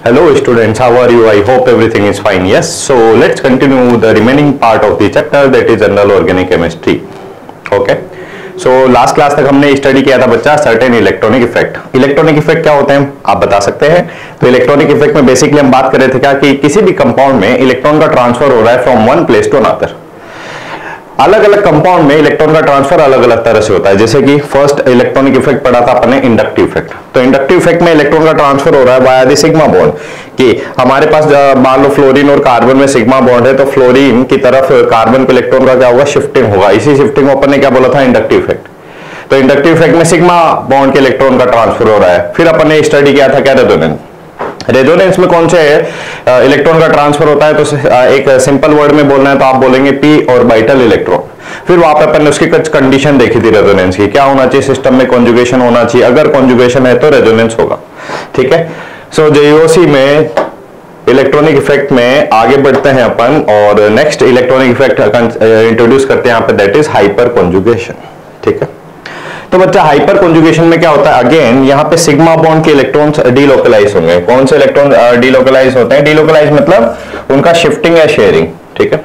Hello students, how are you? I hope everything is fine. Yes, so let's continue the remaining part of the chapter, that is general organic chemistry. Okay, so last class तक हमने study किया था बच्चा certain electronic effect. Electronic effect क्या होते हैं आप बता सकते हैं? तो इलेक्ट्रॉनिक इफेक्ट में बेसिकली हम बात कर रहे थे क्या कि किसी भी कंपाउंड में इलेक्ट्रॉन का ट्रांसफर हो रहा है from one place to another. अलग अलग कंपाउंड में इलेक्ट्रॉन का ट्रांसफर अलग अलग तरह से होता है। जैसे कि फर्स्ट इलेक्ट्रॉनिक इफेक्ट पढ़ा था अपने इंडक्टिव इफेक्ट। तो इंडक्टिव इफेक्ट में इलेक्ट्रॉन का ट्रांसफर हो रहा है वाया द सिग्मा बॉन्ड, कि हमारे पास मान लो फ्लोरीन और कार्बन में सिग्मा बॉन्ड है, तो फ्लोरीन की तरफ कार्बन के इलेक्ट्रॉन का क्या होगा, शिफ्टिंग होगा। इसी शिफ्टिंग को अपन ने क्या बोला था, इंडक्टिव इफेक्ट। तो इंडक्टिव इफेक्ट में सिग्मा बॉन्ड के इलेक्ट्रॉन का ट्रांसफर हो रहा है। फिर अपन ने स्टडी किया था क्या, रेजोनेंस। रेजोनेंस में कौन से इलेक्ट्रॉन का ट्रांसफर होता है, तो एक सिंपल वर्ड में बोलना है तो आप बोलेंगे पी ऑर्बिटल इलेक्ट्रॉन। फिर वहां पे अपन ने उसकी कुछ कंडीशन देखी थी रेजोनेंस की, क्या होना चाहिए, सिस्टम में कॉन्जुगेशन होना चाहिए, अगर कॉन्जुगेशन है तो रेजोनेंस होगा। ठीक है, सो जेओसी में इलेक्ट्रॉनिक इफेक्ट में आगे बढ़ते हैं अपन और नेक्स्ट इलेक्ट्रॉनिक इफेक्ट इंट्रोड्यूस करते हैं यहाँ पे, दैट इज हाइपर कॉन्जुगेशन। ठीक है, तो बच्चा हाइपर कॉन्जुगेशन में क्या होता है, अगेन यहाँ पे सिग्मा बॉन्ड के इलेक्ट्रॉन्स डीलोकलाइज होंगे। कौन से इलेक्ट्रॉन डीलोकलाइज होते हैं? डीलोकलाइज मतलब उनका शिफ्टिंग या शेयरिंग। ठीक है,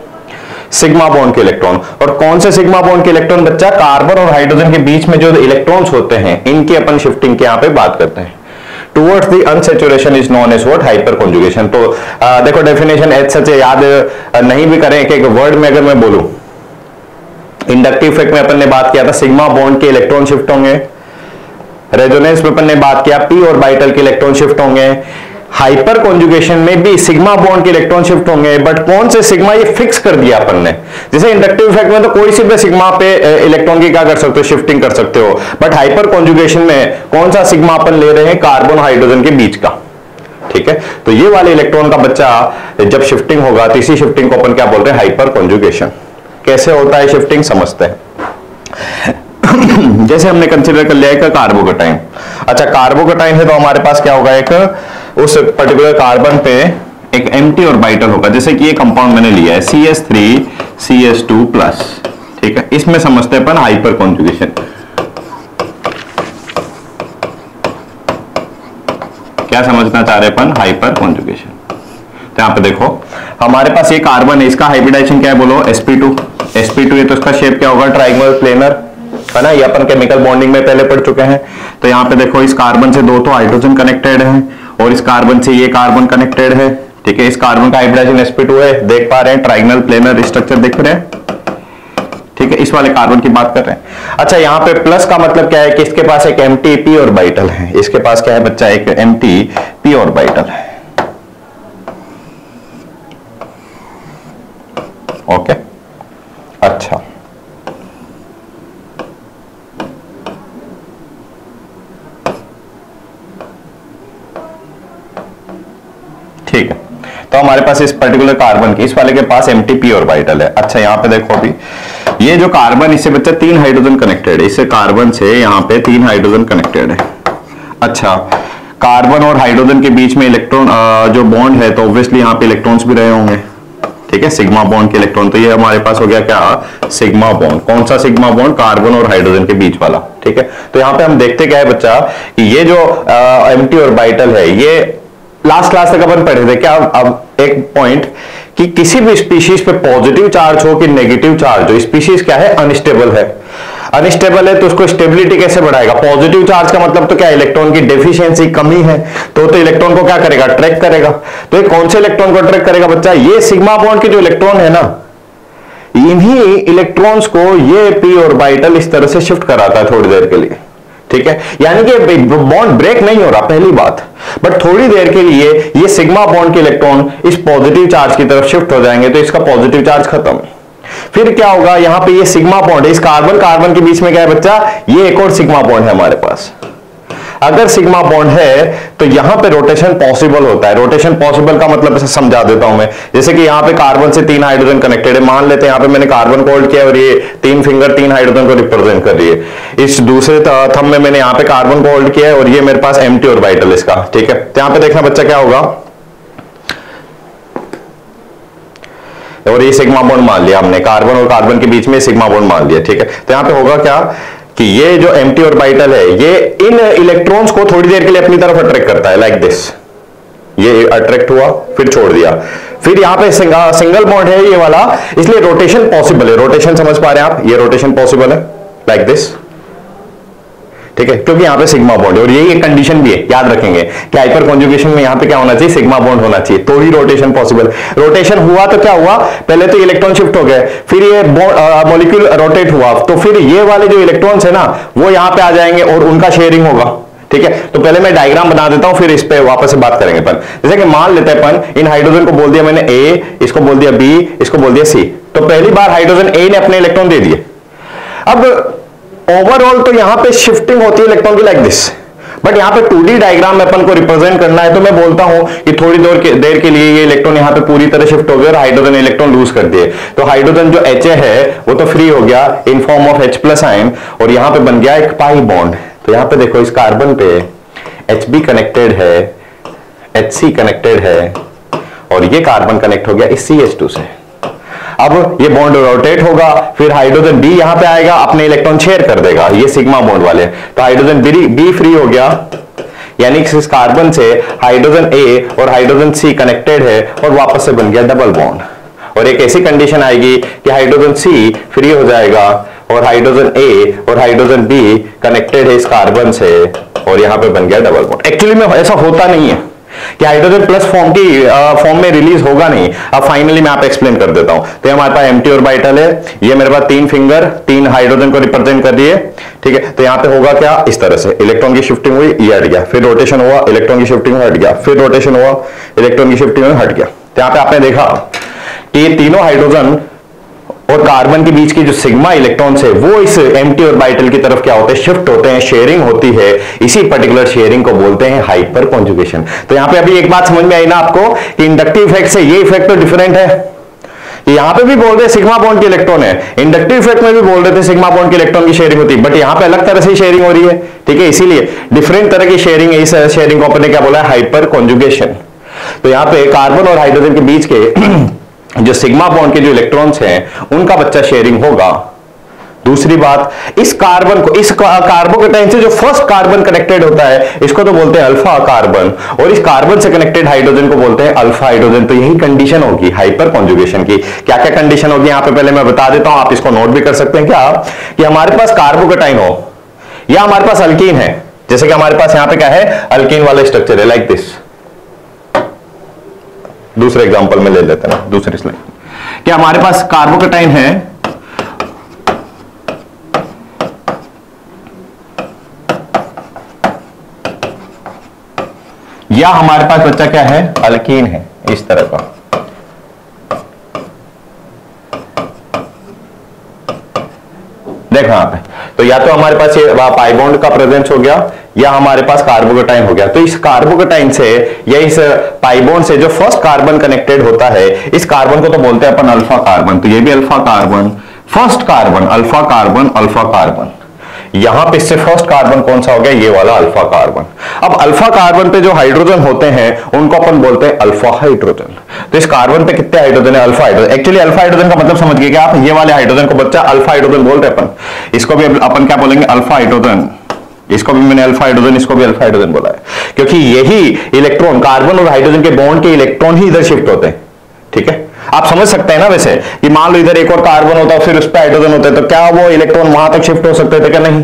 सिग्मा बॉन्ड के इलेक्ट्रॉन। और कौन से सिग्मा बॉन्ड के इलेक्ट्रॉन बच्चा, कार्बन और हाइड्रोजन के बीच में जो इलेक्ट्रॉन्स होते हैं इनकी अपन शिफ्टिंग के यहाँ पे बात करते हैं। Towards the unsaturation is known as what, hyperconjugation. तो देखो डेफिनेशन एज सच याद नहीं भी करें, एक वर्ड में अगर मैं बोलूं, इंडक्टिव इफेक्ट में अपन ने बात किया था सिग्मा बॉन्ड के इलेक्ट्रॉन शिफ्ट होंगे। रेजोनेंस में अपन ने बात किया पी ऑर्बिटल के इलेक्ट्रॉन शिफ्ट होंगे। हाइपर कॉन्जुगेशन में भी सिग्मा बॉन्ड के इलेक्ट्रॉन शिफ्ट होंगे, बट कौन से सिग्मा ये फिक्स कर दिया अपन ने। जैसे इंडक्टिव इफेक्ट में तो कोई सी भी सिग्मा पे इलेक्ट्रॉन की क्या कर सकते हो, शिफ्टिंग कर सकते हो, बट हाइपर कॉन्जुगेशन में कौन सा सिग्मा अपन ले रहे हैं, कार्बन हाइड्रोजन के बीच का। ठीक है, तो ये वाले इलेक्ट्रॉन का बच्चा जब शिफ्टिंग होगा तो इसी शिफ्टिंग को अपन क्या बोल रहे हैं, हाइपर कॉन्जुगेशन। कैसे होता है शिफ्टिंग समझते हैं। जैसे हमने कंसीडर कर लिया है कार्बोकेटाइन। अच्छा, कार्बोकेटाइन है तो हमारे पास क्या होगा, एक उस पर्टिकुलर कार्बन पे एक एम्प्टी ऑर्बिटल होगा। जैसे कि ये कंपाउंड मैंने लिया है CH3CH2+। ठीक है, इसमें समझते हैं अपन हाइपर कॉन्जुगेशन। क्या समझना चाह रहे अपन, हाइपर कॉन्जुगेशन। तो यहां पे देखो हमारे पास ये कार्बन है, इसका हाइब्रिडाइजेशन क्या है बोलो, sp2 है, तो इसका शेप क्या होगा, ट्रायंगुलर प्लेनर है ना। ये अपन केमिकल बॉन्डिंग में पहले पढ़ चुके हैं। तो यहाँ पे देखो इस कार्बन से दो तो हाइड्रोजन कनेक्टेड है और इस कार्बन से ये कार्बन कनेक्टेड है। ठीक है, इस कार्बन का हाइब्रिडाइजेशन sp2 है, देख पा रहे हैं, ट्रायंगुलर प्लेनर स्ट्रक्चर देख रहे हैं। ठीक है, इस वाले कार्बन की बात कर रहे हैं। अच्छा, यहाँ पे प्लस का मतलब क्या है कि इसके पास एक एम्प्टी p ऑर्बिटल है। इसके पास क्या है बच्चा, एक एम्प्टी p ऑर्बिटल है। ओके, अच्छा, ठीक है, तो हमारे पास इस पर्टिकुलर कार्बन की, इस वाले के पास एम्प्टी p ऑर्बिटल है। अच्छा, यहां पे देखो अभी ये जो कार्बन, इससे बच्चा 3 हाइड्रोजन कनेक्टेड है। इससे कार्बन से यहां पे 3 हाइड्रोजन कनेक्टेड है। अच्छा, कार्बन और हाइड्रोजन के बीच में इलेक्ट्रॉन जो बॉन्ड है, तो ऑब्वियसली यहां पे इलेक्ट्रॉन्स भी रहे होंगे। ठीक है, सिग्मा बॉन्ड के इलेक्ट्रॉन। तो ये हमारे पास हो गया क्या, सिग्मा बॉन्ड। कौन सा सिग्मा बॉन्ड, कार्बन और हाइड्रोजन के बीच वाला। ठीक है, तो यहां पे हम देखते क्या है बच्चा कि ये जो एम्प्टी ऑर्बिटल है, ये लास्ट क्लास तक अपन पढ़े थे क्या। अब एक पॉइंट कि किसी भी स्पीशीज पे पॉजिटिव चार्ज हो कि नेगेटिव चार्ज हो, स्पीशीज क्या है, अनस्टेबल है। अनस्टेबल है तो उसको स्टेबिलिटी कैसे बढ़ाएगा, पॉजिटिव चार्ज का मतलब तो क्या, इलेक्ट्रॉन की डेफिशिएंसी, कमी है, तो इलेक्ट्रॉन को क्या करेगा, ट्रैक करेगा। तो ये कौन से इलेक्ट्रॉन को ट्रैक करेगा बच्चा, ये सिग्मा बॉन्ड के जो इलेक्ट्रॉन है ना, इन्हीं इलेक्ट्रॉन्स को ये p ऑर्बिटल इस तरह से शिफ्ट कराता है थोड़ी देर के लिए। ठीक है, यानी कि बॉन्ड ब्रेक नहीं हो रहा, पहली बात, बट थोड़ी देर के लिए ये सिग्मा बॉन्ड के इलेक्ट्रॉन इस पॉजिटिव चार्ज की तरफ शिफ्ट हो जाएंगे, तो इसका पॉजिटिव चार्ज खत्म। फिर क्या होगा, यहां पे ये सिग्मा बॉन्ड है, इस कार्बन कार्बन के बीच में क्या है बच्चा, ये एक और सिग्मा बॉन्ड है हमारे पास। अगर सिग्मा बॉन्ड है तो यहां पे रोटेशन पॉसिबल होता है। रोटेशन पॉसिबल का मतलब इसे समझा देता हूं मैं। जैसे कि यहां पे कार्बन से 3 हाइड्रोजन कनेक्टेड है, मान लेते हैं यहां पे मैंने कार्बन को होल्ड किया और ये 3 फिंगर 3 हाइड्रोजन को रिप्रेजेंट कर रही है। इस दूसरे थंब में मैंने यहां पे कार्बन को होल्ड किया है और ये मेरे पास एम्प्टी ऑर्बिटल इसका। ठीक है, तो यहां पे देखना बच्चा क्या होगा, और ये सिग्मा बॉन्ड मान लिया हमने, कार्बन और कार्बन के बीच में सिग्मा बॉन्ड मान लिया। ठीक है, तो यहां पे होगा क्या कि ये जो एम्प्टी ऑर्बिटल है, ये इन इलेक्ट्रॉन्स को थोड़ी देर के लिए अपनी तरफ अट्रैक्ट करता है, लाइक दिस। ये अट्रैक्ट हुआ फिर छोड़ दिया, फिर यहां पे सिंगल बॉन्ड है ये वाला, इसलिए रोटेशन पॉसिबल है। रोटेशन समझ पा रहे हैं आप, ये रोटेशन पॉसिबल है लाइक दिस, ठीक है, क्योंकि यहां पे सिग्मा बॉन्ड है और यही एक कंडीशन भी है, याद रखेंगे कि हाइपर कॉन्जुगेशन में यहां पे क्या होना चाहिए, सिग्मा बॉन्ड होना चाहिए, तो ही रोटेशन पॉसिबल। रोटेशन हुआ तो क्या हुआ, पहले तो इलेक्ट्रॉन शिफ्ट हो गए, फिर ये मॉलिक्यूल रोटेट हुआ, तो फिर ये वाले जो इलेक्ट्रॉन्स है ना वो यहां पे आ जाएंगे और उनका शेयरिंग होगा, ठीक है। तो पहले मैं डायग्राम बना देता हूं, फिर इस पे वापस से बात करेंगे अपन। जैसे कि मान लेते हैं अपन इन हाइड्रोजन को बोल दिया मैंने ए, इसको बोल दिया बी, इसको बोल दिया सी, तो पहली बार हाइड्रोजन ए ने अपने इलेक्ट्रॉन दे दिए। अब ओवरऑल तो यहां पे शिफ्टिंग होती है इलेक्ट्रॉन की लाइक दिस, बट यहां पे 2D डायग्राम में अपन को रिप्रेजेंट करना है, तो मैं बोलता हूं कि थोड़ी देर के लिए ये इलेक्ट्रॉन यहां पे पूरी तरह शिफ्ट हो गए और हाइड्रोजन इलेक्ट्रॉन लूज कर दिए, तो हाइड्रोजन जो H है वो तो फ्री हो गया in form of H+ ion, और यहां पे बन गया एक पाई बॉन्ड। तो यहां पे देखो इस कार्बन पे HB कनेक्टेड है, HC कनेक्टेड है, और ये कार्बन कनेक्ट हो गया इस CH2 से। अब ये बॉन्ड रोटेट होगा, फिर हाइड्रोजन बी यहां पे आएगा, अपने इलेक्ट्रॉन शेयर कर देगा, ये सिग्मा बॉन्ड वाले, तो हाइड्रोजन बी फ्री हो गया, यानी कि इस कार्बन से हाइड्रोजन ए और हाइड्रोजन सी कनेक्टेड है और वापस से बन गया डबल बॉन्ड। और एक ऐसी कंडीशन आएगी कि हाइड्रोजन सी फ्री हो जाएगा और हाइड्रोजन ए और हाइड्रोजन बी कनेक्टेड है इस कार्बन से और यहां पे बन गया डबल बॉन्ड। एक्चुअली में ऐसा होता नहीं है कि हाइड्रोजन प्लस फॉर्म में रिलीज होगा नहीं। अब फाइनली मैं आप एक्सप्लेन कर देता हूं। तो हमारे पास एम्प्टी ऑर्बिटल है, ये मेरे पास 3 फिंगर 3 हाइड्रोजन को रिप्रेजेंट कर दिए, ठीक है। तो यहां पे होगा क्या, इस तरह से इलेक्ट्रॉन की शिफ्टिंग हुई, ये हट गया, फिर रोटेशन हुआ, इलेक्ट्रॉन की शिफ्टिंग हट गया, फिर रोटेशन हुआ, इलेक्ट्रॉन की शिफ्टिंग हट गया। तो यहां पे आपने देखा कि ये तीनों हाइड्रोजन और कार्बन के बीच की जो सिग्मा इलेक्ट्रॉन्स है वो इस एम्प्टी ऑर्बिटल की तरफ क्या होते हैं, शिफ्ट होते हैं, शेयरिंग होती है। इसी पर्टिकुलर शेयरिंग को बोलते हैं हाइपर कॉन्जुगेशन। तो यहां पे अभी एक बात समझ में आई ना आपको कि इंडक्टिव इफेक्ट से ये इफेक्ट तो डिफरेंट है। यहां पे भी बोल रहे सिग्मा बॉन्ड के इलेक्ट्रॉन है, इंडक्टिव इफेक्ट में भी बोल रहे थे सिग्मा बॉन्ड के इलेक्ट्रॉन की शेयरिंग होती है, बट यहां पे अलग तरह से शेयरिंग हो रही है, ठीक है। इसीलिए डिफरेंट तरह की शेयरिंग है, इस शेयरिंग को अपने क्या बोला है, हाइपर कॉन्जुगेशन। तो यहां पे कार्बन और हाइड्रोजन के बीच के जो सिग्मा बॉन्ड के जो इलेक्ट्रॉन्स हैं उनका बच्चा शेयरिंग होगा। दूसरी बात, इस कार्बन को, इस कार्बोकेटाइन से जो फर्स्ट कार्बन कनेक्टेड होता है इसको तो बोलते हैं अल्फा कार्बन, और इस कार्बन से कनेक्टेड हाइड्रोजन को बोलते हैं अल्फा हाइड्रोजन। तो यही कंडीशन होगी हाइपर कॉन्जुगेशन की। क्या क्या कंडीशन होगी यहां पे पहले मैं बता देता हूं, आप इसको नोट भी कर सकते हैं क्या, कि हमारे पास कार्बोकेटाइन हो या हमारे पास अल्कीन है, जैसे कि हमारे पास यहां पे क्या है, अल्कीन वाला स्ट्रक्चर है लाइक दिस। दूसरे एग्जांपल में ले लेते हैं, दूसरी स्लाइड, कि हमारे पास कार्बोकेटाइन है, या हमारे पास बच्चा क्या है, अल्कीन है, इस तरह का। देखो यहां पे, तो या तो हमारे पास ये पाई बॉन्ड का प्रेजेंस हो गया या हमारे पास कार्बोकेटाइन हो गया। तो इस कार्बोकेटाइन से या इस पाई बॉन्ड से जो फर्स्ट कार्बन कनेक्टेड होता है, इस कार्बन को तो बोलते हैं अपन अल्फा कार्बन। तो ये भी alpha carbon, first carbon, alpha carbon, alpha carbon. यहां पे इससे फर्स्ट कार्बन कौन सा हो गया, ये वाला अल्फा कार्बन। अब अल्फा कार्बन पे जो हाइड्रोजन होते हैं उनको अपन बोलते हैं अल्फा हाइड्रोजन। तो इस कार्बन पे कितने हाइड्रोजन है, alpha hydrogen. Actually alpha hydrogen का मतलब समझ गए क्या आप, ये वाले हाइड्रोजन को बच्चा अल्फा हाइड्रोजन बोलते हैं अपन। इसको भी अपन क्या बोलेंगे, अल्फा हाइड्रोजन। इसको भी मैंने अल्फा हाइड्रोजन, इसको भी अल्फा हाइड्रोजन बोला है, क्योंकि यही इलेक्ट्रॉन, कार्बन और हाइड्रोजन के बॉन्ड के इलेक्ट्रॉन ही इधर शिफ्ट होते हैं, ठीक है। आप समझ सकते हैं ना वैसे कि मान लो इधर एक और कार्बन होता है फिर उस पर हाइड्रोजन होता है, तो क्या वो इलेक्ट्रॉन वहां तक शिफ्ट हो सकते थे क्या, नहीं,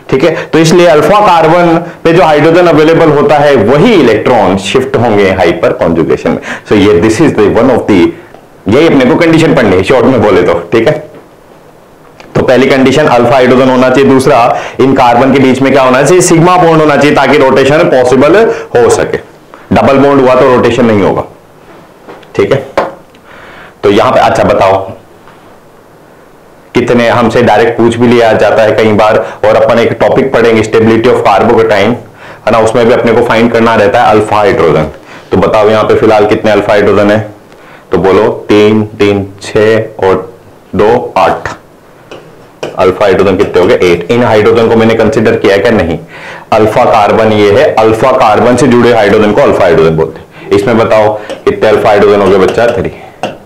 ठीक है। तो इसलिए अल्फा कार्बन पे जो हाइड्रोजन अवेलेबल होता है वही इलेक्ट्रॉन शिफ्ट होंगे हाइपर कॉन्जुगेशन में। सो ये this is the one of the, यही अपने को कंडीशन पढ़नी है शॉर्ट में बोले तो, ठीक है। तो पहली कंडीशन अल्फा हाइड्रोजन होना चाहिए, दूसरा इन कार्बन के बीच में क्या होना चाहिए, सिग्मा बॉन्ड होना चाहिए ताकि रोटेशन पॉसिबल हो सके। डबल बॉन्ड हुआ तो रोटेशन नहीं होगा, ठीक है। तो यहां पे अच्छा बताओ, कितने हमसे डायरेक्ट पूछ भी लिया जाता है कई बार, और अपन एक टॉपिक पढ़ेंगे स्टेबिलिटी ऑफ कार्बोकेटाइन, है ना, उसमें भी अपने को फाइंड करना रहता है अल्फा हाइड्रोजन। तो बताओ यहां पे फिलहाल कितने अल्फा हाइड्रोजन है, तो बोलो 3 3 6 और 2 8। अल्फा हाइड्रोजन कितने हो गए, 8। इन हाइड्रोजन को मैंने कंसिडर किया क्या, नहीं। अल्फा कार्बन ये है, अल्फा कार्बन से जुड़े हाइड्रोजन को अल्फा हाइड्रोजन बोलते हैं। इसमें बताओ कितने अल्फा हाइड्रोजन हो गए बच्चा, 3,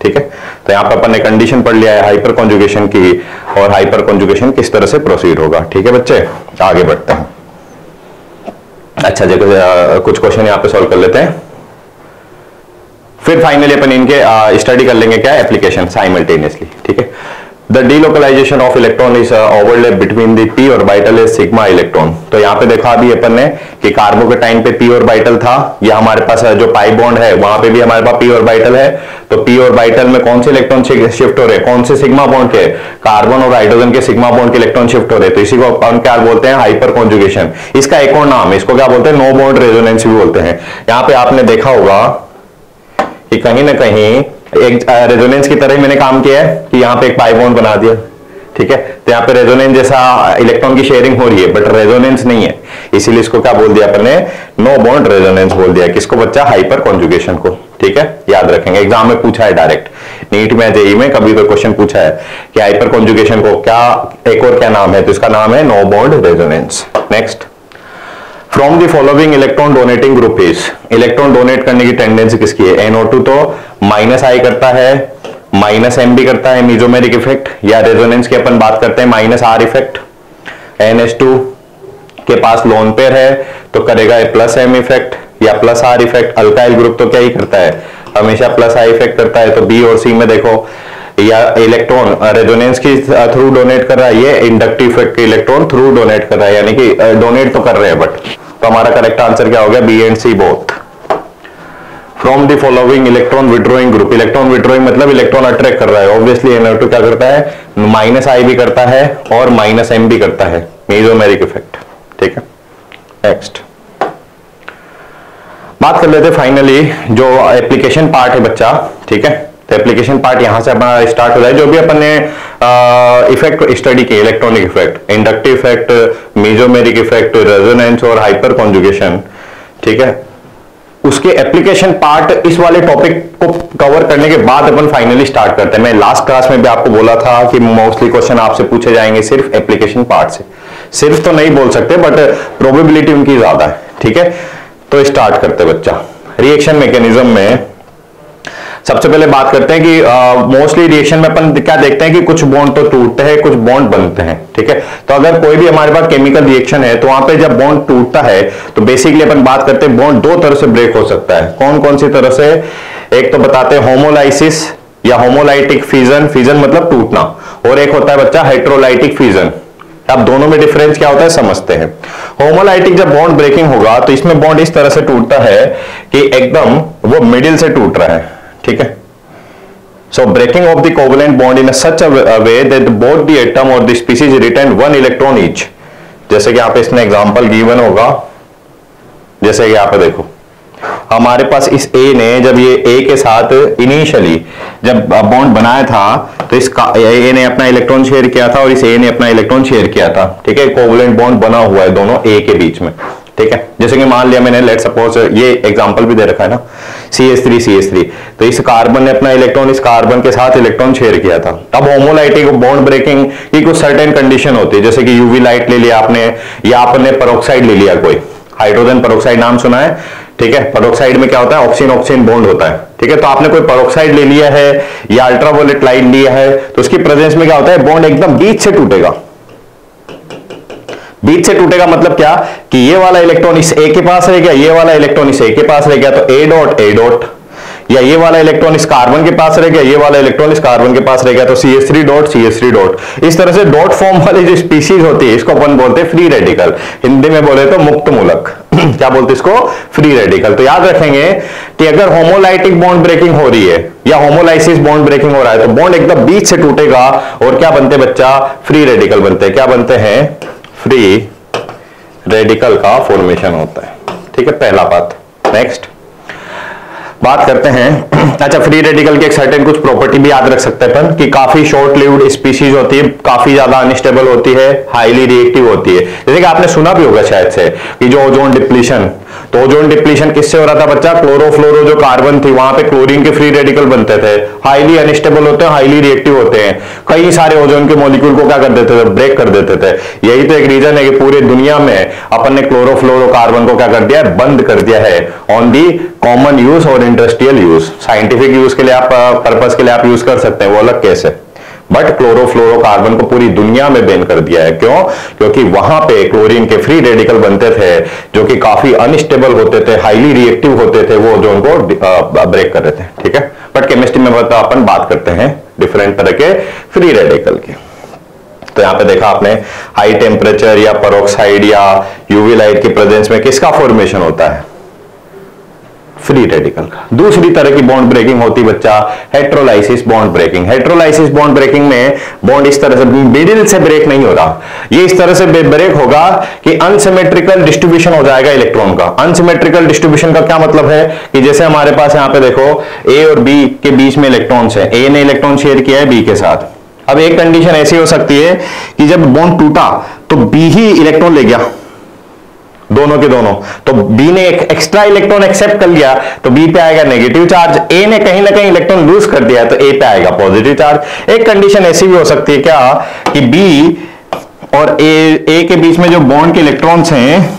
ठीक है। तो यहां पर अपन ने कंडीशन पढ़ लिया है हाइपर कॉन्जुगेशन की, और हाइपर कॉन्जुगेशन किस तरह से प्रोसीड होगा, ठीक है बच्चे। आगे बढ़ते हैं। अच्छा देखो कुछ क्वेश्चन यहां पे सॉल्व कर लेते हैं। फिर फाइनली अपन इनके स्टडी कर लेंगे क्या, एप्लीकेशन साइमल्टेनियसली, ठीक है। The delocalisation of electron is overlap between the p orbital is sigma electron. तो यहाँ पे देखा अभी अपन ने कि कार्बो के टाइम पे पी ऑर्बिटल था, या हमारे पास जो पाई बॉन्ड है वहां पे भी हमारे पास पी ऑर्बिटल है। तो पी ऑर्बिटल में कौन से इलेक्ट्रॉन शिफ्ट हो रहे हैं, कौन से सिग्मा बॉन्ड के, कार्बन और हाइड्रोजन के सिग्मा बॉन्ड के इलेक्ट्रॉन शिफ्ट हो रहे हैं। तो इसी को अपन क्या बोलते हैं, हाइपर कॉन्जुगेशन। इसका एक और नाम है, इसको क्या बोलते हैं, नो बॉन्ड रेजोनेंस भी बोलते हैं। यहाँ पे आपने देखा होगा कि कहीं ना कहीं एक रेजोनेंस की तरह ही मैंने काम किया है कि यहाँ पे एक पाई बॉन्ड बना दिया, ठीक है। तो यहाँ पे रेजोनेंस जैसा इलेक्ट्रॉन की शेयरिंग हो रही है, बट रेजोनेंस नहीं है, इसीलिए इसको क्या बोल दिया अपन ने, नो बॉन्ड रेजोनेंस बोल दिया। किसको बच्चा, हाइपर कॉन्जुगेशन को, ठीक है, याद रखेंगे। एग्जाम में पूछा है डायरेक्ट, नीट में जेईई में कभी तो क्वेश्चन पूछा है कि हाइपर कॉन्जुगेशन को क्या एक और क्या नाम है, तो इसका नाम है no bond resonance. Next, from the following electron donating group is, electron donate करने की टेंडेंसी किसकी है, NO2 तो माइनस आई करता है, माइनस एम भी करता है, मीजोमेरिक इफेक्ट, या रेजोनेंस की अपन बात करते हैं माइनस आर इफेक्ट। NH2 के पास लोन पेयर है तो करेगा प्लस एम इफेक्ट या plus are effect. Alkyl group तो क्या ही करता है, हमेशा प्लस आई इफेक्ट करता है। तो बी और सी में देखो, या इलेक्ट्रॉन रेजोनेंस की थ्रू डोनेट कर रहा है, ये इंडक्टिव इफेक्ट के इलेक्ट्रॉन थ्रू डोनेट कर रहा है, यानी कि डोनेट तो कर रहे हैं बट। तो हमारा करेक्ट आंसर क्या हो गया, B and C both. From the following electron withdrawing group, electron withdrawing मतलब इलेक्ट्रॉन अट्रैक्ट कर रहा है, ऑब्वियसली NO2 क्या करता है, माइनस आई भी करता है और माइनस एम भी करता है, मेसोमेरिक इफेक्ट, ठीक है। नेक्स्ट बात कर लेते फाइनली जो एप्लीकेशन पार्ट है बच्चा, ठीक है। तो एप्लीकेशन पार्ट यहां से अपना स्टार्ट हो रहा है। जो भी अपन ने इफेक्ट स्टडी किए, electronic effect, inductive effect, mesomeric effect, resonance और हाइपर कॉन्जुगेशन, ठीक है, उसके एप्लीकेशन पार्ट इस वाले टॉपिक को कवर करने के बाद अपन फाइनली स्टार्ट करते हैं। मैं लास्ट क्लास में भी आपको बोला था कि मोस्टली क्वेश्चन आपसे पूछे जाएंगे सिर्फ एप्लीकेशन पार्ट से, सिर्फ तो नहीं बोल सकते बट प्रोबेबिलिटी उनकी ज्यादा है, ठीक है। तो स्टार्ट करते बच्चा। रिएक्शन मैकेनिज्म में सबसे पहले बात करते हैं कि मोस्टली रिएक्शन में अपन क्या देखते हैं कि कुछ बॉन्ड तो टूटते हैं, कुछ बॉन्ड बनते हैं, ठीक है। तो अगर कोई भी हमारे पास केमिकल रिएक्शन है तो वहां पे जब बॉन्ड टूटता है तो बेसिकली अपन बात करते हैं बॉन्ड दो तरह से ब्रेक हो सकता है। कौन कौन सी तरह से, एक तो बताते हैं होमोलाइसिस या होमोलाइटिक फिजन, फिजन मतलब टूटना, और एक होता है बच्चा हेट्रोलाइटिक फिजन। अब दोनों में डिफरेंस क्या होता है समझते हैं। होमोलाइटिक जब बॉन्ड ब्रेकिंग होगा तो इसमें बॉन्ड इस तरह से टूटता है कि एकदम वो मिडिल से टूट रहा है, ठीक है। So breaking of the covalent bond in such a way that both the atom or the species retain one electron each। जैसे कि यहाँ पे इसमें एग्जांपल गिवन होगा, जैसे कि यहाँ पे देखो हमारे पास इस A ने जब ये A के साथ इनिशियली जब बॉन्ड बनाया था तो इस A ने अपना इलेक्ट्रॉन शेयर किया था और इस A ने अपना इलेक्ट्रॉन शेयर किया था, ठीक है। कोवलेंट बॉन्ड बना हुआ है दोनों A के बीच में, ठीक है। जैसे कि मान लिया मैंने, लेट सपोज ये एग्जांपल भी दे रखा है ना, CH3 तो इस कार्बन ने अपना इलेक्ट्रॉन इस कार्बन के साथ इलेक्ट्रॉन शेयर किया था। अब होमोलाइटिक बॉन्ड ब्रेकिंग की कुछ सर्टेन कंडीशन होती है, जैसे कि यूवी लाइट ले लिया आपने, या आपने पेरोक्साइड ले लिया, कोई हाइड्रोजन पेरोक्साइड नाम सुना है, ठीक है। पेरोक्साइड में क्या होता है, ऑक्सीजन ऑक्सीजन बॉन्ड होता है, ठीक है। तो आपने कोई पेरोक्साइड ले लिया है या अल्ट्रावायलेट लाइट लिया है तो उसकी प्रेजेंस में क्या होता है, बॉन्ड एकदम बीच से टूटेगा। बीच से टूटेगा मतलब क्या कि ये वाला इलेक्ट्रॉन इस A के पास रह गया, ये वाला इलेक्ट्रॉन इस A के पास रह गया, तो A डॉट, या ये वाला इलेक्ट्रॉन इस कार्बन के पास रह गया, ये वाला इलेक्ट्रॉन इस कार्बन के पास रह गया, तो CH3 डॉट। इस तरह से डॉट फॉर्म वाली जो स्पीशीज होती है इसको अपन बोलते हैं फ्री रेडिकल, हिंदी में बोले तो मुक्त मूलक क्या बोलते हैं इसको, फ्री रेडिकल। तो याद रखेंगे कि अगर होमोलाइटिक बॉन्ड ब्रेकिंग हो रही है या होमोलाइसिस बॉन्ड ब्रेकिंग हो रहा है तो बॉन्ड एकदम बीच से टूटेगा और क्या बनते बच्चा, फ्री रेडिकल बनते हैं। क्या बनते हैं, फ्री रेडिकल का फॉर्मेशन होता है, ठीक है, पहला बात। नेक्स्ट बात करते हैं, अच्छा फ्री रेडिकल के एक सर्टेन कुछ प्रॉपर्टी भी याद रख सकते हैं अपन कि काफी शॉर्ट लिव्ड स्पीशीज होती है, काफी ज्यादा अनस्टेबल होती है, हाईली रिएक्टिव होती है। जैसे कि आपने सुना भी होगा शायद से कि जो ओजोन डिप्लीशन, तो ओजोन डिप्लीशन किससे हो रहा था बच्चा, क्लोरोफ्लोरो जो कार्बन थी वहां पे क्लोरीन के फ्री रेडिकल बनते थे, हाईली अनस्टेबल होते हैं, हाईली रिएक्टिव होते हैं, कई सारे ओजोन के मॉलिक्यूल को क्या कर देते थे, ब्रेक कर देते थे। यही तो एक रीजन है कि पूरी दुनिया में अपन ने क्लोरोफ्लोरो कार्बन को क्या कर दिया है, बंद कर दिया है ऑन दी कॉमन यूज और इंडस्ट्रियल यूज। साइंटिफिक यूज के लिए आप पर्पस के लिए आप यूज कर सकते हैं, वो अलग केस है, बट क्लोरोफ्लोरोकार्बन को पूरी दुनिया में बैन कर दिया है। क्यों? क्योंकि वहां पे क्लोरीन के फ्री रेडिकल बनते थे जो कि काफी अनस्टेबल होते थे, हाईली रिएक्टिव होते थे, वो जो उनको ब्रेक कर रहे थे। ठीक है, बट केमिस्ट्री में मतलब अपन बात करते हैं डिफरेंट तरह के फ्री रेडिकल की। तो यहां पे देखा आपने हाई टेम्परेचर या पेरोक्साइड या यूवी लाइट की प्रेजेंस में किसका फॉर्मेशन होता है? फ्री रेडिकल का। दूसरी तरह की बॉन्ड ब्रेकिंग होती बच्चा हेट्रोलाइसिस बॉन्ड ब्रेकिंग। हेट्रोलाइसिस बॉन्ड ब्रेकिंग में बॉन्ड इस तरह से मिडिल से ब्रेक नहीं हो रहा, ये इस तरह से ब्रेक होगा कि अनसिमेट्रिकल डिस्ट्रीब्यूशन हो जाएगा इलेक्ट्रॉन का। अनसिमेट्रिकल डिस्ट्रीब्यूशन का क्या मतलब है कि जैसे हमारे पास यहां पे देखो ए और बी के बीच में इलेक्ट्रॉन्स है, ए ने इलेक्ट्रॉन शेयर किया है बी के साथ। अब एक कंडीशन ऐसी हो सकती है कि जब बॉन्ड टूटा तो बी ही इलेक्ट्रॉन ले गया, दोनों के दोनों, तो बी ने एक एक्स्ट्रा इलेक्ट्रॉन एक्सेप्ट कर लिया तो बी पे आएगा नेगेटिव चार्ज, ए ने कहीं ना कहीं इलेक्ट्रॉन लूज कर दिया तो ए पे आएगा पॉजिटिव चार्ज। एक कंडीशन ऐसी भी हो सकती है क्या कि बी और ए के बीच में जो बॉन्ड के इलेक्ट्रॉन्स हैं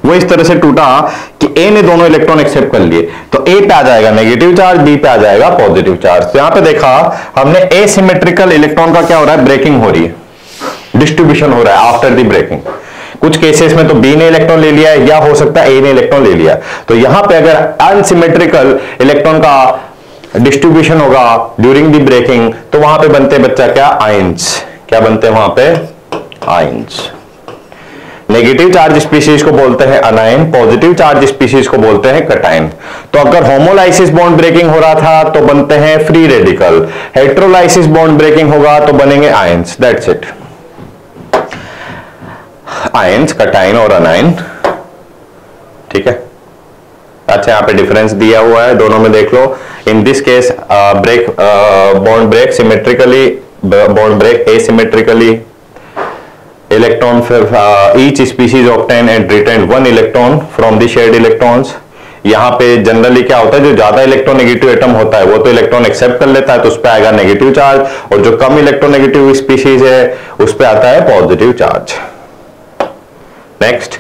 वो इस तरह से टूटा कि ए ने दोनों इलेक्ट्रॉन एक्सेप्ट कर लिए तो ए पे आ जाएगा नेगेटिव चार्ज, बी पे आ जाएगा पॉजिटिव चार्ज। तो यहां पे देखा हमने एसिमेट्रिकल इलेक्ट्रॉन का क्या हो रहा है? ब्रेकिंग हो रही है, डिस्ट्रीब्यूशन हो रहा है आफ्टर द ब्रेकिंग। कुछ केसेस में तो बी ने इलेक्ट्रॉन ले लिया या हो सकता है ए ने इलेक्ट्रॉन ले लिया। तो यहां पे अगर अनसिमेट्रिकल इलेक्ट्रॉन का डिस्ट्रीब्यूशन होगा ड्यूरिंग द ब्रेकिंग तो वहां पे बनते बच्चा क्या? आयंस। क्या बनते हैं वहां पे? आयंस। नेगेटिव चार्ज स्पीशीज को बोलते हैं अनायन, पॉजिटिव चार्ज स्पीशीज को बोलते हैं कटायन। तो अगर होमोलाइसिस बॉन्ड ब्रेकिंग हो रहा था तो बनते हैं फ्री रेडिकल, हेट्रोलाइसिस बॉन्ड ब्रेकिंग होगा तो बनेंगे ions. That's it. Ions, cation और अनायन। ठीक है, अच्छा यहां पे डिफरेंस दिया हुआ है दोनों में देख लो। In this case break bond break symmetrically, bond break asymmetrically. Electron each species obtain and retain one electron from the shared electrons। यहाँ पे जनरली क्या होता है, जो ज्यादा इलेक्ट्रोनेगेटिव एटम होता है वो तो इलेक्ट्रॉन एक्सेप्ट कर लेता है तो उस पर आएगा नेगेटिव चार्ज, और जो कम इलेक्ट्रोनेगेटिव स्पीशीज है उस पर आता है positive charge. Next,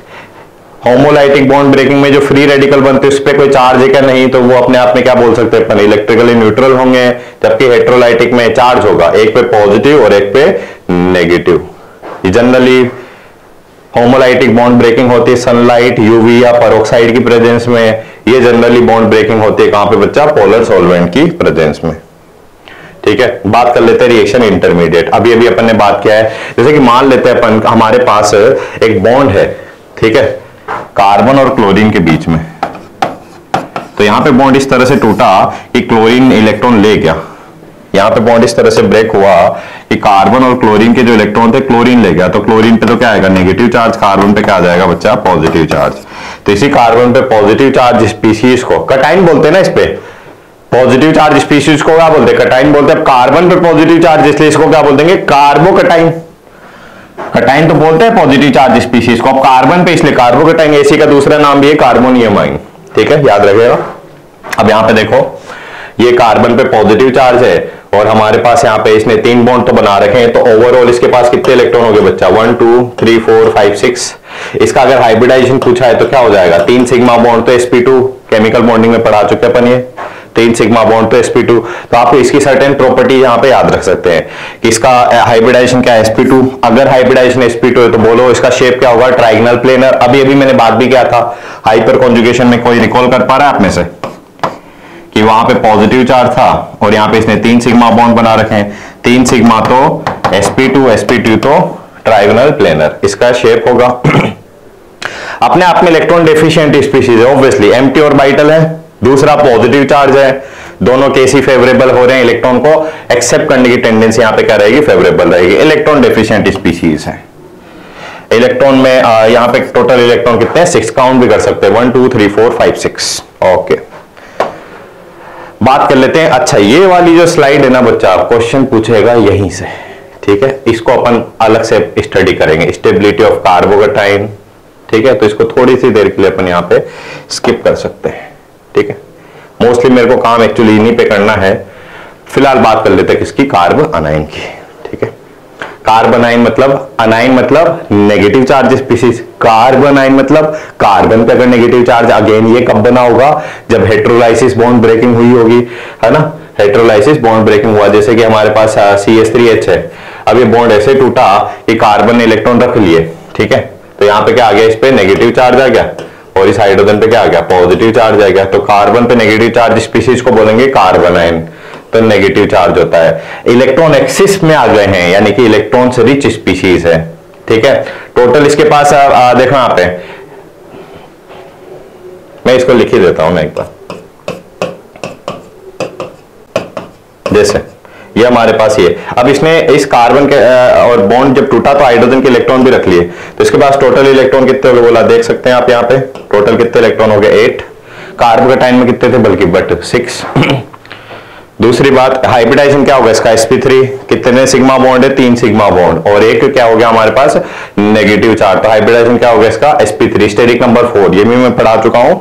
homolytic bond breaking में जो फ्री रेडिकल बनते हैं उस पर कोई चार्ज है क्या? नहीं, तो वो अपने आप में क्या बोल सकते हैं अपन? इलेक्ट्रिकली न्यूट्रल होंगे। जबकि हेट्रोलाइटिक में चार्ज होगा, एक पे पॉजिटिव और एक पे negative. Generally homolytic bond breaking होती है सनलाइट, यूवी या पेरोक्साइड की प्रेजेंस में। ये जनरली बॉन्ड ब्रेकिंग होती है कहां पे बच्चा? पोलर सॉल्वेंट की प्रेजेंस में। ठीक है, बात कर लेते हैं रिएक्शन इंटरमीडिएट। अभी अभी अपन ने बात किया है, जैसे कि मान लेते हैं अपन हमारे पास एक बॉन्ड है, ठीक है, कार्बन और क्लोरीन के बीच में। तो यहां पे बॉन्ड इस तरह से टूटा कि क्लोरीन इलेक्ट्रॉन ले गया। यहां पे बॉन्ड इस तरह से ब्रेक हुआ कि कार्बन और क्लोरीन के जो इलेक्ट्रॉन थे क्लोरीन ले गया, तो क्लोरीन पे तो क्या आएगा? Negative charge. कार्बन पे क्या आ जाएगा बच्चा? Positive charge. तो इसी कार्बन पे पॉजिटिव चार्ज स्पीशीज को कटाइन बोलते हैं ना। इस पे पॉजिटिव चार्ज स्पीशीज को क्या बोलते हैं? कटाइन बोलते हैं। कार्बन पे पॉजिटिव चार्ज, इसलिए इसको क्या बोल देंगे? कार्बोकटाइन। कटाइन तो बोलते हैं पॉजिटिव चार्ज स्पीशीज को, अब कार्बन पे इसलिए कार्बोकटाइन। इसी का दूसरा नाम भी है कार्बोनियम आइन। ठीक है, याद रखिएगा। अब यहां पे देखो ये कार्बन पे पॉजिटिव चार्ज है और हमारे पास यहाँ पे इसने 3 बॉन्ड तो बना रखे हैं, तो ओवरऑल इसके पास कितने इलेक्ट्रॉन हो गए बच्चा? 1 2 3 4 5 6। इसका अगर हाइब्रिडाइजेशन पूछा है तो क्या हो जाएगा? 3 सिग्मा बॉन्ड तो sp2, केमिकल बॉन्डिंग में पढ़ा चुके अपन ये। 3 सिग्मा बॉन्ड तो sp2। तो आप इसकी सर्टेन प्रॉपर्टी यहाँ पे याद रख सकते हैं कि इसका हाइब्रिडाइजेशन क्या है? sp2। अगर हाइब्रिडाइजेशन sp2 है तो बोलो इसका शेप क्या होगा? Trigonal planar. अभी अभी मैंने बात भी किया था हाइपर कॉन्जुगेशन में, कोई रिकॉल कर पा रहा है आप में से कि वहां पे पॉजिटिव चार्ज था और यहाँ पे इसने 3 सिग्मा बॉन्ड बना रखे हैं। 3 सिग्मा तो sp2 तो ट्राइगोनल प्लेनर, इसका शेप होगा। अपने आप में इलेक्ट्रॉन डेफिशिएंट स्पीशीज है ऑब्वियसली, एम्प्टी ऑर्बिटल है, दूसरा पॉजिटिव चार्ज है, दोनों केस ही फेवरेबल हो रहे हैं, इलेक्ट्रॉन को एक्सेप्ट करने की टेंडेंसी यहाँ पे क्या रहेगी? फेवरेबल रहेगी। इलेक्ट्रॉन डेफिशिएंट स्पीशीज है। इलेक्ट्रॉन में यहाँ पे टोटल इलेक्ट्रॉन कितने हैं? 6 काउंट भी कर सकते हैं, 1 2 3 4 5 6। ओके, बात कर लेते हैं। अच्छा, ये वाली जो स्लाइड है ना बच्चा, क्वेश्चन पूछेगा यहीं से। ठीक है, इसको अपन अलग से स्टडी करेंगे, स्टेबिलिटी ऑफ कार्बोकटाइन। ठीक है, तो इसको थोड़ी सी देर के लिए अपन यहाँ पे स्किप कर सकते हैं। ठीक है, मोस्टली मेरे को काम एक्चुअली इन्हीं पे करना है। फिलहाल बात कर लेते हैं किसकी? कार्ब अनाइन की। ठीक है, कार्बनाइन मतलब अनाइन मतलब नेगेटिव चार्ज स्पीशीज, कार्बनाइन मतलब कार्बन पे अगर नेगेटिव चार्ज, अगेन ये कब बना होगा जब हेट्रोलाइसिस बॉन्ड ब्रेकिंग हुई होगी, है ना, हेट्रोलाइसिस बॉन्ड ब्रेकिंग हुआ, जैसे कि हमारे पास CH3H है, अब ये बॉन्ड ऐसे टूटा कि कार्बन ने इलेक्ट्रॉन रख लिए, ठीक है, तो यहाँ पे क्या आ गया, इस पे नेगेटिव चार्ज आ गया और इस हाइड्रोजन पे क्या आ गया, पॉजिटिव चार्ज आ गया, तो कार्बन पे नेगेटिव चार्ज स्पीशीज को बोलेंगे कार्बनाइन, तो नेगेटिव चार्ज होता है। इलेक्ट्रॉन एक्सिस में आ गए हैं यानी कि इलेक्ट्रॉन से रिच स्पीशीज है, ठीक है। टोटल इसके पास देखो यहां पे, मैं इसको लिख ही देता हूं मैं एक बार, जैसे ये हमारे पास ये, अब इसने इस कार्बन के और बॉन्ड जब टूटा तो हाइड्रोजन के इलेक्ट्रॉन भी रख लिए, तो इसके पास टोटल इलेक्ट्रॉन कितने हो गए बोला, देख सकते हैं आप यहाँ पे टोटल कितने इलेक्ट्रॉन हो गए 8, कार्बोकेटाइन में कितने थे बल्कि बट 6। दूसरी बात हाइब्रिडाइजेशन क्या होगा इसका, sp3 कितने सिग्मा बॉन्ड है, 3 सिग्मा बॉन्ड और एक क्या हो गया हमारे पास नेगेटिव चार्ज, तो हाइब्रिडाइजेशन क्या होगा इसका sp3, स्टेरिक नंबर 4, ये भी मैं पढ़ा चुका हूं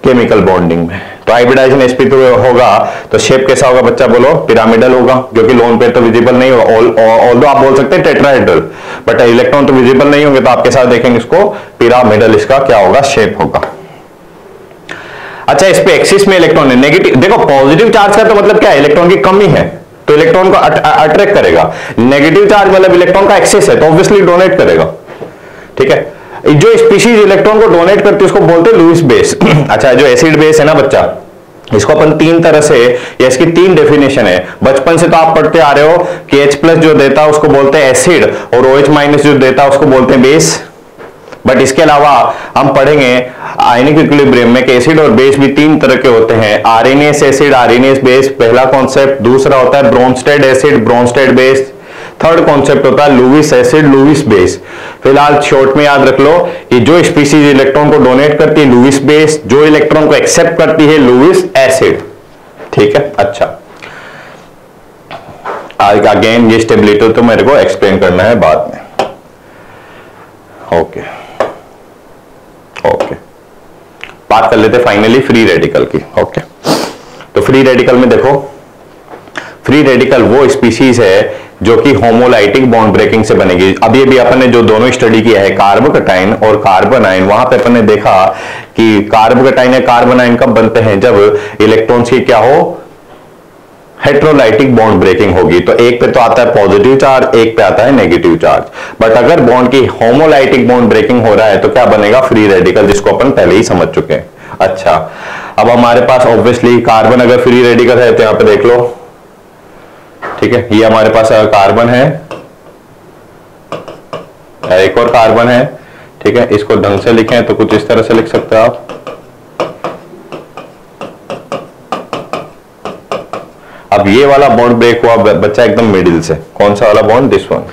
केमिकल बॉन्डिंग में। तो हाइब्रिडाइजेशन sp3 होगा तो शेप कैसा होगा बच्चा बोलो, पिरामिडल होगा, क्योंकि लोन पेयर तो विजिबल नहीं होगा, ऑल्दो आप बोल सकते हैं टेट्राहेड्रल, बट इलेक्ट्रॉन तो विजिबल नहीं होंगे, तो आपके साथ देखेंगे इसको पिरामिडल इसका क्या होगा शेप होगा। अच्छा, इस पे एक्सिस में इलेक्ट्रॉन है, नेगेटिव, देखो पॉजिटिव चार्ज का तो मतलब क्या है, इलेक्ट्रॉन की कमी है तो इलेक्ट्रॉन को अट्रैक्ट करेगा, नेगेटिव चार्ज मतलब इलेक्ट्रॉन का एक्सेस है तो ऑब्वियसली डोनेट करेगा, ठीक है। जो स्पीशीज इलेक्ट्रॉन को डोनेट करती है उसको बोलते हैं लुईस बेस। अच्छा, जो एसिड बेस है ना बच्चा, इसको अपन 3 तरह से, या इसकी 3 डेफिनेशन है, बचपन से तो आप पढ़ते आ रहे हो कि H+ जो देता है उसको बोलते हैं एसिड और OH- जो देता है उसको बोलते हैं बेस, बट इसके अलावा हम पढ़ेंगे आयनिक इक्विलिब्रियम में कि एसिड और बेस भी 3 तरह के होते हैं, आरएनएस एसिड, आरएनएस बेस, पहला कॉन्सेप्ट, दूसरा होता है Bronsted acid, Bronsted base, third concept होता है लुईस एसिड, लुईस बेस। फिलहाल शॉर्ट में याद रख लो कि जो स्पीशीज इलेक्ट्रॉन को डोनेट करती है लुईस बेस, जो इलेक्ट्रॉन को एक्सेप्ट करती है लुईस एसिड, ठीक है। अच्छा, अगेन ये स्टेबिलिटी तो मेरे को एक्सप्लेन करना है बाद में, ओके ओके। बात कर लेते फाइनली फ्री रेडिकल की, ओके। तो फ्री रेडिकल में देखो, फ्री रेडिकल वो स्पीशीज है जो कि होमोलाइटिक बॉन्ड ब्रेकिंग से बनेगी। अब ये भी अपन ने जो दोनों स्टडी किया है कार्बोकेटाइन और कार्बोनाइन, वहां पे अपन ने देखा कि कार्बोकेटाइन या कार्बोनाइन कब बनते हैं, जब इलेक्ट्रॉन्स की क्या हो, हेट्रोलाइटिक बॉन्ड ब्रेकिंग होगी, तो एक पे तो आता है पॉजिटिव चार्ज, एक पे आता है नेगेटिव चार्ज, बट अगर बॉन्ड की होमोलाइटिक बॉन्ड ब्रेकिंग हो रहा है तो क्या बनेगा, फ्री रेडिकल, जिसको अपन पहले ही समझ चुके हैं। अच्छा, अब हमारे पास ऑब्वियसली कार्बन अगर फ्री रेडिकल है तो यहां पे देख लो, ठीक है, ये हमारे पास कार्बन है, एक और कार्बन है, ठीक है, इसको ढंग से लिखें तो कुछ इस तरह से लिख सकते हो आप। अब ये वाला बॉन्ड ब्रेक हुआ बच्चा एकदम मिडिल से, कौन सा वाला बॉन्ड, दिस वन,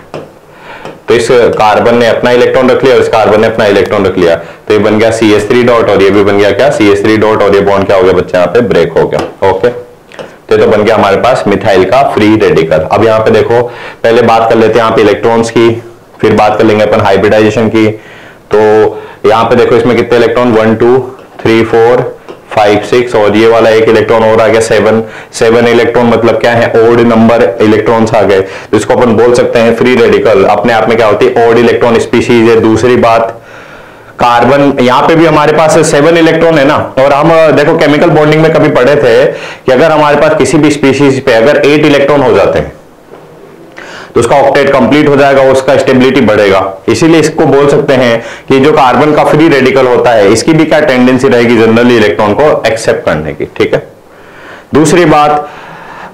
तो इस कार्बन ने अपना इलेक्ट्रॉन रख लिया और इस कार्बन ने अपना इलेक्ट्रॉन रख लिया, तो ये बन गया CH3 डॉट और ये भी बन गया क्या, CH3 डॉट, और ये बॉन्ड क्या हो गया बच्चा, यहाँ पे ब्रेक हो गया, ओके। तो ये तो बन गया हमारे पास मिथाइल का फ्री रेडिकल। अब यहाँ पे देखो, पहले बात कर लेते हैं यहाँ पे इलेक्ट्रॉन्स की, फिर बात कर लेंगे अपन हाइब्रिडाइजेशन की। तो यहाँ पे देखो इसमें कितने इलेक्ट्रॉन, 1 2 3 4 5 6 और ये वाला एक इलेक्ट्रॉन और आ गया 7 इलेक्ट्रॉन, मतलब क्या है, ओड नंबर इलेक्ट्रॉन्स आ गए, जिसको अपन बोल सकते हैं फ्री रेडिकल। अपने आप में क्या होती है, ओड इलेक्ट्रॉन स्पीशीज है। दूसरी बात, कार्बन यहाँ पे भी हमारे पास 7 इलेक्ट्रॉन है ना, और हम देखो केमिकल बॉन्डिंग में कभी पढ़े थे कि अगर हमारे पास किसी भी स्पीशीज पे अगर 8 इलेक्ट्रॉन हो जाते हैं तो उसका ऑक्टेट कंप्लीट हो जाएगा, उसका स्टेबिलिटी बढ़ेगा। इसीलिए इसको बोल सकते हैं कि जो कार्बन का फ्री रेडिकल होता है इसकी भी क्या टेंडेंसी रहेगी, जनरली इलेक्ट्रॉन को एक्सेप्ट करने की, ठीक है। दूसरी बात,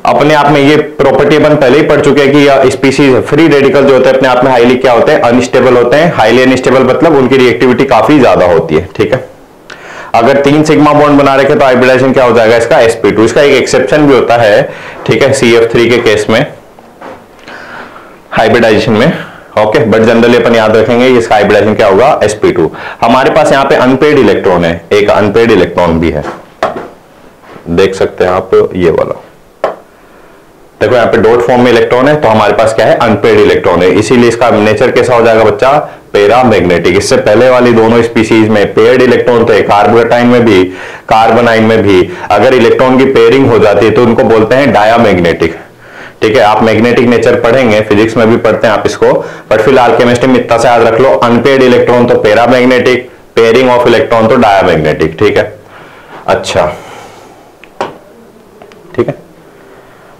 अपने आप में ये प्रॉपर्टी अपन पहले ही पढ़ चुके हैं कि स्पीशीज फ्री रेडिकल जो होते हैं अपने आप में हाईली क्या होते हैं, अनस्टेबल होते हैं। हाईली अनस्टेबल मतलब उनकी रिएक्टिविटी काफी ज्यादा होती है, ठीक है। अगर 3 सिग्मा बॉन्ड बना रखे तो हाइब्रिडाइजेशन क्या हो जाएगा इसका, sp2। इसका एक एक्सेप्शन भी होता है, ठीक है, CF3 के केस में हाइब्रिडाइजेशन में, ओके, बट जनरली अपन याद रखेंगे इसका हाइब्रिडाइजेशन क्या होगा, sp2। हमारे पास यहाँ पे अनपेड इलेक्ट्रॉन है, एक अनपेड इलेक्ट्रॉन भी है, देख सकते हैं आप, ये वाला देखो यहाँ पे डॉट फॉर्म में इलेक्ट्रॉन है, तो हमारे पास क्या है, अनपेड इलेक्ट्रॉन है, इसीलिए इसका नेचर कैसा हो जाएगा बच्चा, पैरामैग्नेटिक। इससे पहले वाली दोनों स्पीशीज में पेयर्ड इलेक्ट्रॉन थे, कार्बोकेटाइन में भी कार्बोनाइन में भी, अगर इलेक्ट्रॉन की पेयरिंग हो जाती है तो उनको बोलते हैं डायामैग्नेटिक, ठीक है, आप मैग्नेटिक नेचर पढ़ेंगे, फिजिक्स में भी पढ़ते हैं आप इसको, बट फिलहाल केमिस्ट्री में इतना सा याद रख लो, अनपेयर्ड इलेक्ट्रॉन तो पैरामैग्नेटिक, पेयरिंग ऑफ इलेक्ट्रॉन तो डायामैग्नेटिक। ठीक है, अच्छा ठीक है,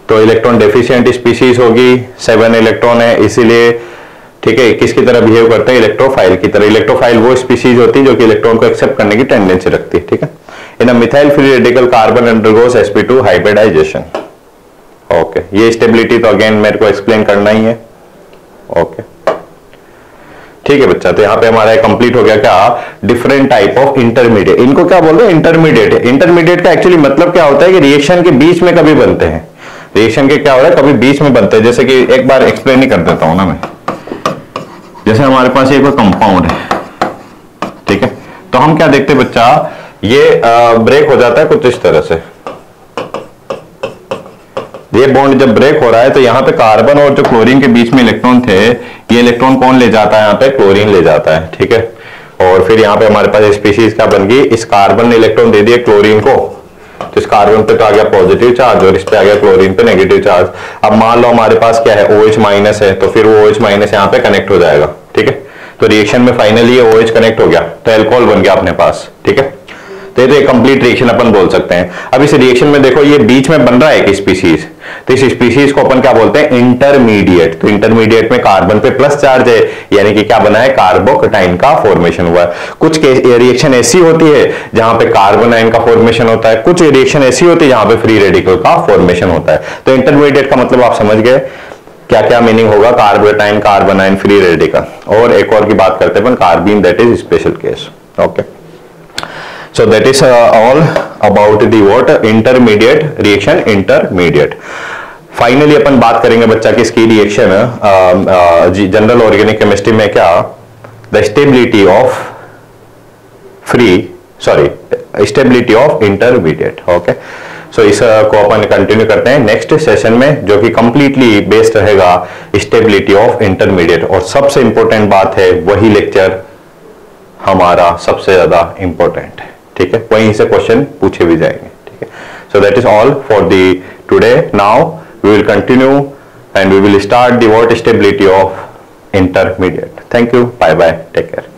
तो इलेक्ट्रॉन डेफिशिएंट स्पीशीज होगी, 7 इलेक्ट्रॉन है इसीलिए, ठीक है, किसकी तरह बिहेव करते हैं, इलेक्ट्रोफाइल की तरह। इलेक्ट्रोफाइल वो स्पीशीज होती है जो कि इलेक्ट्रॉन को एक्सेप्ट करने की टेंडेंसी रखती है। ठीक है, in uh methyl free radical carbon undergoes sp2 hybridisation. Okay, ये स्टेबिलिटी तो अगेन मेरे को एक्सप्लेन करना ही है। ओके ठीक है बच्चा, तो यहां पे हमारा कंप्लीट हो गया क्या, डिफरेंट टाइप ऑफ इंटरमीडिएट। इनको क्या बोलते हैं, इंटरमीडिएट। इंटरमीडिएट का एक्चुअली मतलब क्या होता है कि रिएक्शन के बीच में कभी बनते हैं, रिएक्शन के क्या हो रहा है, कभी बीच में बनते हैं। जैसे कि एक बार एक्सप्लेन ही कर देता हूं ना मैं, जैसे हमारे पास एक कंपाउंड है, ठीक है, तो हम क्या देखते हैं बच्चा, ये ब्रेक हो जाता है कुछ इस तरह से, ये बॉन्ड जब ब्रेक हो रहा है तो यहां पे कार्बन और जो क्लोरीन के बीच में इलेक्ट्रॉन थे, ये इलेक्ट्रॉन कौन ले जाता है, यहां पे क्लोरीन ले जाता है। ठीक है, और फिर यहां पे हमारे पास स्पीशीज क्या बन गई, इस कार्बन ने इलेक्ट्रॉन दे दिए क्लोरीन को, तो इस कार्बन पे तो आ गया पॉजिटिव चार्ज और इस पे आ गया क्लोरीन पे नेगेटिव चार्ज। अब मान लो हमारे पास क्या है, OH माइनस है, तो फिर वो OH माइनस यहाँ पे कनेक्ट हो जाएगा। ठीक है, तो रिएक्शन में फाइनली ये OH कनेक्ट हो गया तो एल्कोहल बन गया अपने पास। ठीक है, तो ये कंप्लीट रिएक्शन अपन बोल सकते हैं। अब इस रिएक्शन में देखो ये बीच में बन रहा है एक स्पीशीज, तो इस स्पीशीज को अपन क्या बोलते हैं, इंटरमीडिएट। तो इंटरमीडिएट में कार्बन पे प्लस चार्ज है, यानी कि क्या बना है, कार्बोकटाइन का फॉर्मेशन हुआ है। कुछ रिएक्शन ऐसी होती है जहां पे कार्बन आयन का फॉर्मेशन होता है, कुछ रिएक्शन ऐसी होती है जहां पे फ्री रेडिकल का फॉर्मेशन होता है। तो इंटरमीडिएट का मतलब आप समझ गए क्या क्या मीनिंग होगा, carbocation, carbon ion, free radical. और एक और की बात करते हैं अपन, carbene, that is special case. Okay, so that is all about the what intermediate reaction, intermediate। Finally अपन बात करेंगे बच्चा किसकी, रिएक्शन जनरल ऑर्गेनिक केमिस्ट्री में क्या, the stability of stability of intermediate. Okay, so इस को अपन कंटिन्यू करते हैं नेक्स्ट सेशन में, जो कि कंप्लीटली बेस्ड रहेगा स्टेबिलिटी ऑफ इंटरमीडिएट। और सबसे इंपॉर्टेंट बात है, वही लेक्चर हमारा सबसे ज्यादा इंपॉर्टेंट है। ठीक है, वहीं से क्वेश्चन पूछे भी जाएंगे। ठीक है, so that is all for the today. Now we will continue and we will start the what stability of intermediate. Thank you, bye bye, take care.